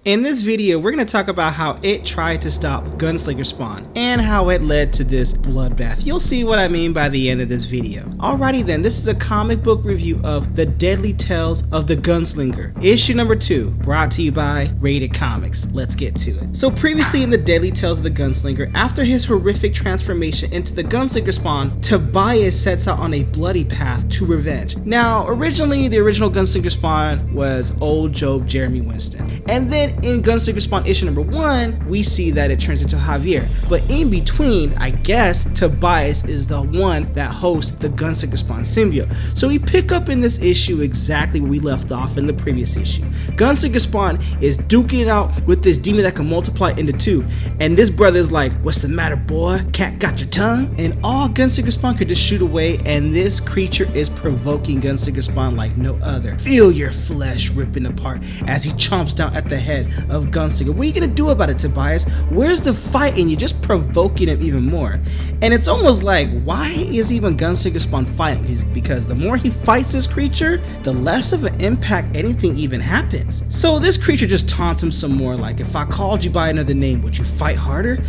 In this video, we're going to talk about how it tried to stop Gunslinger Spawn and how it led to this bloodbath. You'll see what I mean by the end of this video. Alrighty then, this is a comic book review of The Deadly Tales of the Gunslinger, issue number 2, brought to you by Rated Comics. Let's get to it. So previously in The Deadly Tales of the Gunslinger, after his horrific transformation into the Gunslinger Spawn, Tobias sets out on a bloody path to revenge. Now, originally, the original Gunslinger Spawn was old Job Jeremy Winston, and then in Gunslinger Spawn issue number 1, we see that it turns into Javier. But in between, I guess, Tobias is the one that hosts the Gunslinger Spawn symbiote. So we pick up in this issue exactly where we left off in the previous issue. Gunslinger Spawn is duking it out with this demon that can multiply into 2. And this brother's like, "What's the matter, boy? Cat got your tongue?" And all Gunslinger Spawn could just shoot away, and this creature is provoking Gunslinger Spawn like no other. Feel your flesh ripping apart as he chomps down at the head of Gunslinger. What are you gonna do about it, Tobias? Where's the fight? And you're just provoking him even more. And it's almost like, why is even Gunslinger Spawn fighting? Because the more he fights this creature, the less of an impact anything even happens. So this creature just taunts him some more, like, if I called you by another name, would you fight harder?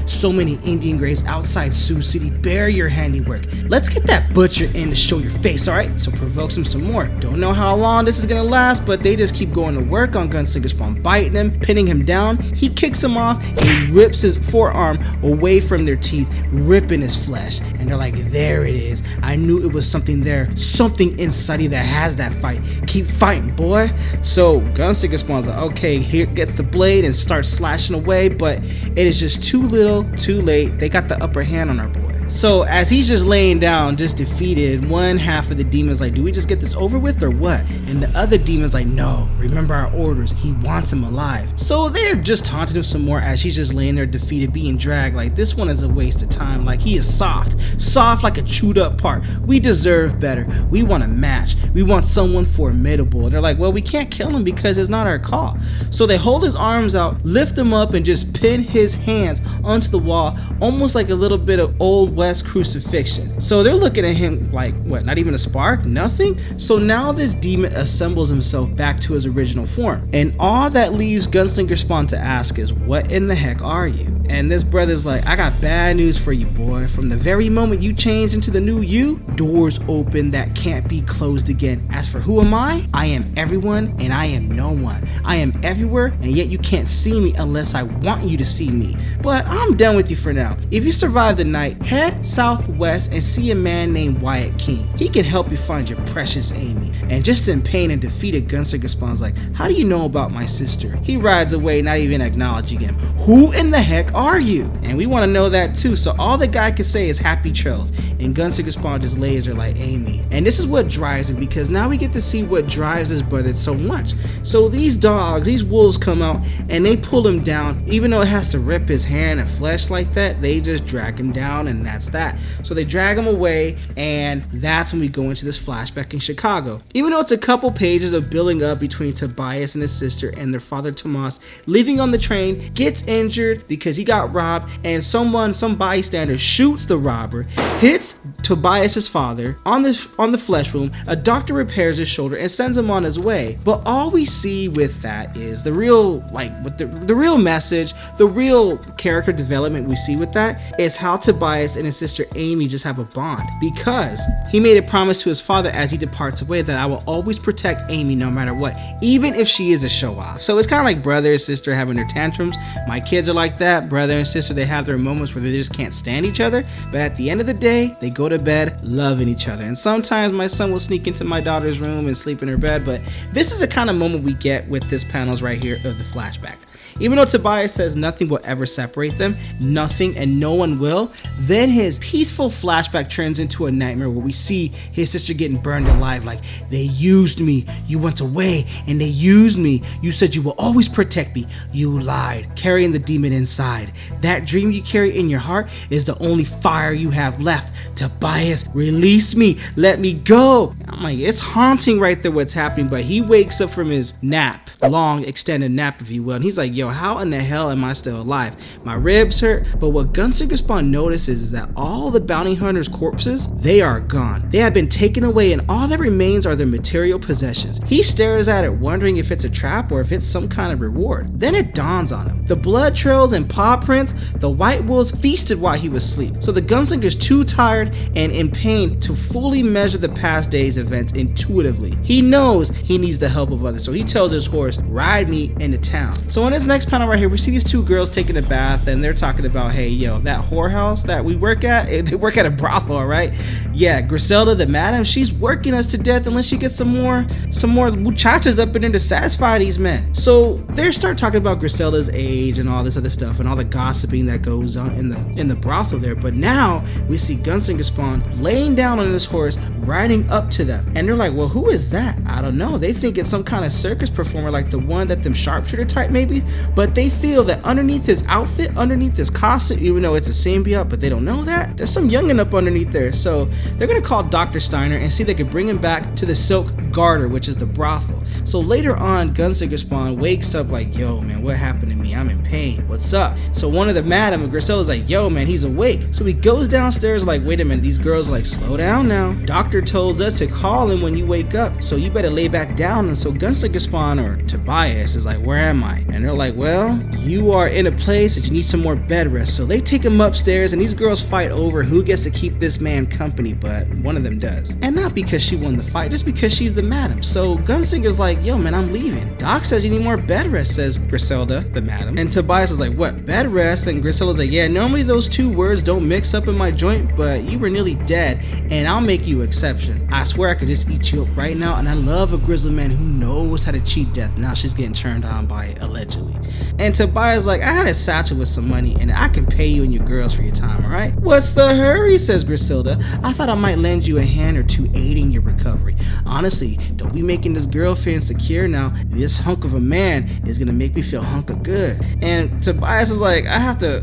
So many Indian graves outside Sioux City, bear your handiwork. Let's get that butcher in to show your face, alright? So provokes him some more. Don't know how long this is gonna last, but they just keep going to work on Gunslinger Spawn, biting him, pinning him down. He kicks him off and he rips his forearm away from their teeth, ripping his flesh. And they're like, there it is. I knew it was something there, something inside you that has that fight. Keep fighting, boy. So Gunslinger Spawn's like, okay, here gets the blade and starts slashing away, but it is just too little, too late. They got the upper hand on our boy. So as he's just laying down, just defeated, one half of the demon's like, do we just get this over with or what? And the other demon's like, no, remember our orders. He wants him alive. So they're just taunting him some more as he's just laying there defeated, being dragged. Like, this one is a waste of time. Like, he is soft like a chewed up part. We deserve better. We want a match. We want someone formidable. And they're like, well, we can't kill him because it's not our call. So they hold his arms out, lift him up, and just pin his hands onto the wall, almost like a little bit of old West crucifixion. So they're looking at him like, what, not even a spark? Nothing? So now this demon assembles himself back to his original form. And all that leaves Gunslinger Spawn to ask is, what in the heck are you? And this brother's like, I got bad news for you, boy. From the very moment you changed into the new you, doors open that can't be closed again. As for who am I am everyone and I am no one. I am everywhere and yet you can't see me unless I want you to see me. But I'm done with you for now. If you survive the night, head southwest and see a man named Wyatt King. He can help you find your precious Amy. And just in pain and defeated, Gunslinger Spawn's like, how do you know about my sister? He rides away, not even acknowledging him. Who in the heck are you? And we want to know that too. So all the guy can say is happy trails. And Gunslinger Spawn just lays there like, Amy. And this is what drives him, because now we get to see what drives his brother so much. So these dogs, these wolves come out and they pull him down. Even though it has to rip his hand and flesh like that, they just drag him down, and that's that. So they drag him away, and that's when we go into this flashback in Chicago. Even though it's a couple pages of building up between Tobias and his sister and their father Tomas leaving on the train, gets injured because he got robbed, and some bystander shoots the robber, hits Tobias's father on the flesh wound. A doctor repairs his shoulder and sends him on his way. But all we see with that is the real, the real message, the real character development we see with that is how Tobias and his sister Amy just have a bond, because he made a promise to his father as he departs away that I will always protect Amy no matter what, even if she is a show off. So it's kind of like brother and sister having their tantrums. My kids are like that. Brother and sister, they have their moments where they just can't stand each other, but at the end of the day, they go to bed loving each other. And sometimes my son will sneak into my daughter's room and sleep in her bed, but this is the kind of moment we get with this panels right here of the flashback. Even though Tobias says nothing will ever separate them, nothing and no one will, then his peaceful flashback turns into a nightmare where we see his sister getting burned alive. Like, they used me, you went away and they used me, you said you will always protect me, you lied, carrying the demon inside. That dream you carry in your heart is the only fire you have left. Tobias, release me, let me go. I'm like, it's haunting right there what's happening. But he wakes up from his nap, long extended nap if you will, and he's like, yo, how in the hell am I still alive? My ribs hurt. But what Gunslinger Spawn notices is that all the bounty hunters' corpses, they are gone. They have been taken away and all that remains are their material possessions. He stares at it, wondering if it's a trap or if it's some kind of reward. Then it dawns on him. The blood trails and paw prints, the white wolves feasted while he was asleep. So the gunslinger's too tired and in pain to fully measure the past day's events intuitively. He knows he needs the help of others, so he tells his horse, ride me into town. So in this next panel right here, we see these two girls taking a bath and they're talking about, hey, yo, that whorehouse that we work at, they work at a brothel, right? Yeah, Griselda, the madam, she's working us to death unless she gets some more muchachas up in there to satisfy these men. So they start talking about Griselda's age and all this other stuff and all the gossiping that goes on in the brothel there. But now we see Gunslinger Spawn laying down on his horse, riding up to them, and they're like, well, who is that? I don't know. They think it's some kind of circus performer, like the one that them sharpshooter type maybe, but they feel that underneath his outfit, underneath his costume, even though it's a symbiote, but they don't know that, there's some youngin' up underneath there. So they're gonna call Dr. Steiner and see if they can bring him back to the Silk Garter, which is the brothel. So later on, Gunslinger Spawn wakes up like, yo man, what happened to me? I'm in pain. What's up? So one of the madam, Griselda's like, yo man, he's awake. So he goes downstairs like, wait a minute, these girls are like, slow down now. Doctor told us to call him when you wake up, so you better lay back down. And so Gunslinger Spawn, or Tobias, is like, where am I? And they're like, well, you are in a place that you need some more bed rest. So they take him upstairs and these girls fight over who gets to keep this man company, but one of them does. And not because she won the fight, just because she's the madam. So Gunslinger's like, yo man, I'm leaving. Doc says you need more bed rest, says Griselda, the madam. And Tobias is like, what, bed rest? And Griselda's like, yeah, normally those two words don't mix up in my joint, but you were nearly dead and I'll make you exception. I swear I could just eat you up right now, and I love a grizzled man who knows how to cheat death. Now she's getting turned on by it, allegedly. And Tobias like, I had a satchel with some money and I can pay you and your girls for your time, alright? What's the hurry, says Griselda. I thought I might lend you a hand or two aiding your recovery. Honestly, don't be making this girlfriend insecure now. This hunk of a man is gonna make me feel hunk of good. And Tobias is like, I have to,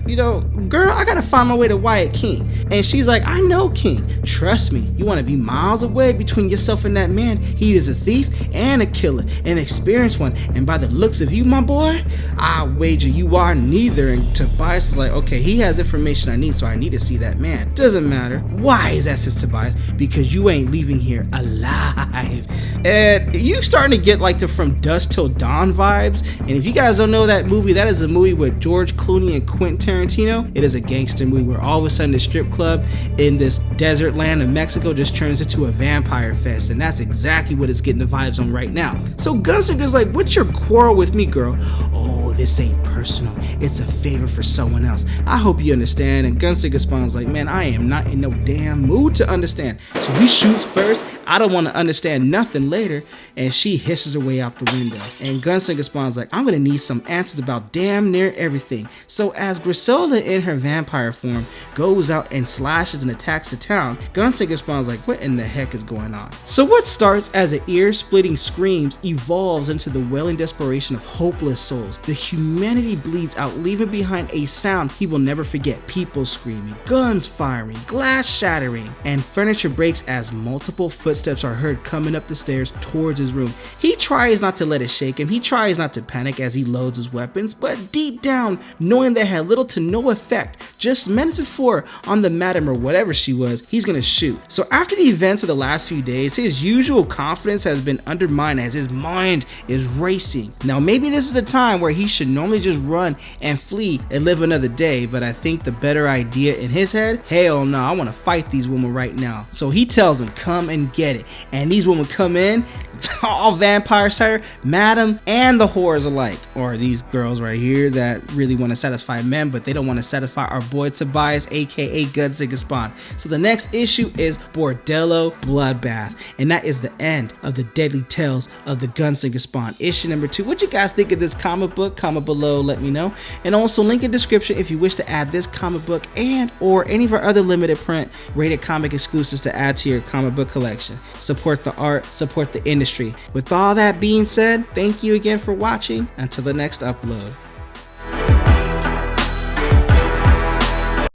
girl, I gotta find my way to Wyatt King. And she's like, I know King. Trust me, you wanna be miles away between yourself and that man. He is a thief and a killer, an experienced one. And by the looks of you, my boy, I wager you are neither. And Tobias is like, okay, he has information I need, so I need to see that man. Doesn't matter. Why is that, says Tobias? Because you ain't leaving here alive. And you starting to get like the From Dusk Till Dawn vibes. And if you guys don't know that movie, that is a movie with George Clooney and Quentin Tarantino. It is a gangster movie where all of a sudden the strip club in this desert land of Mexico just turns into a vampire fest, and that's exactly what it's getting the vibes on right now. So Gunslinger's like, what's your quarrel with me, girl? Oh, this ain't personal, it's a favor for someone else. I hope you understand. And Gunslinger Spawn's like, man, I am not in no damn mood to understand. So he shoots first. I don't want to understand nothing later. And she hisses her way out the window. And Gunslinger Spawn's like, I'm gonna need some answers about damn near everything. So as Griselda in her vampire form goes out and slashes and attacks the town, Gunslinger Spawn's like, what in the heck is going on? So what starts as an ear-splitting screams evolves into the wailing desperation of hopeless souls. The humanity bleeds out, leaving behind a sound he will never forget. People screaming, guns firing, glass shattering, and furniture breaks as multiple footsteps are heard coming up the stairs towards his room. He tries not to let it shake him. He tries not to panic as he loads his weapons, but deep down, knowing they had little to no effect just minutes before on the madam or whatever she was, he's gonna shoot. So after the events of the last few days, his usual confidence has been undermined as his mind is racing. Now maybe this is a time where he should normally just run and flee and live another day, but I think the better idea in his head, hell no, I want to fight these women right now. So he tells them, come and get it. And these women come in, all vampire cider, madam and the whores alike, or these girls right here that really want to satisfy men, but they don't want to satisfy our boy Tobias, aka Gunslinger Spawn. So the next issue is Bordello Bloodbath, and that is the end of the Deadly Tales of the Gunslinger Spawn, issue number 2. What you guys think of this comic book? Comment below, let me know. And also link in description if you wish to add this comic book and or any of our other limited print rated comic exclusives to add to your comic book collection. Support the art, support the industry. With all that being said, thank you again for watching. Until the next upload.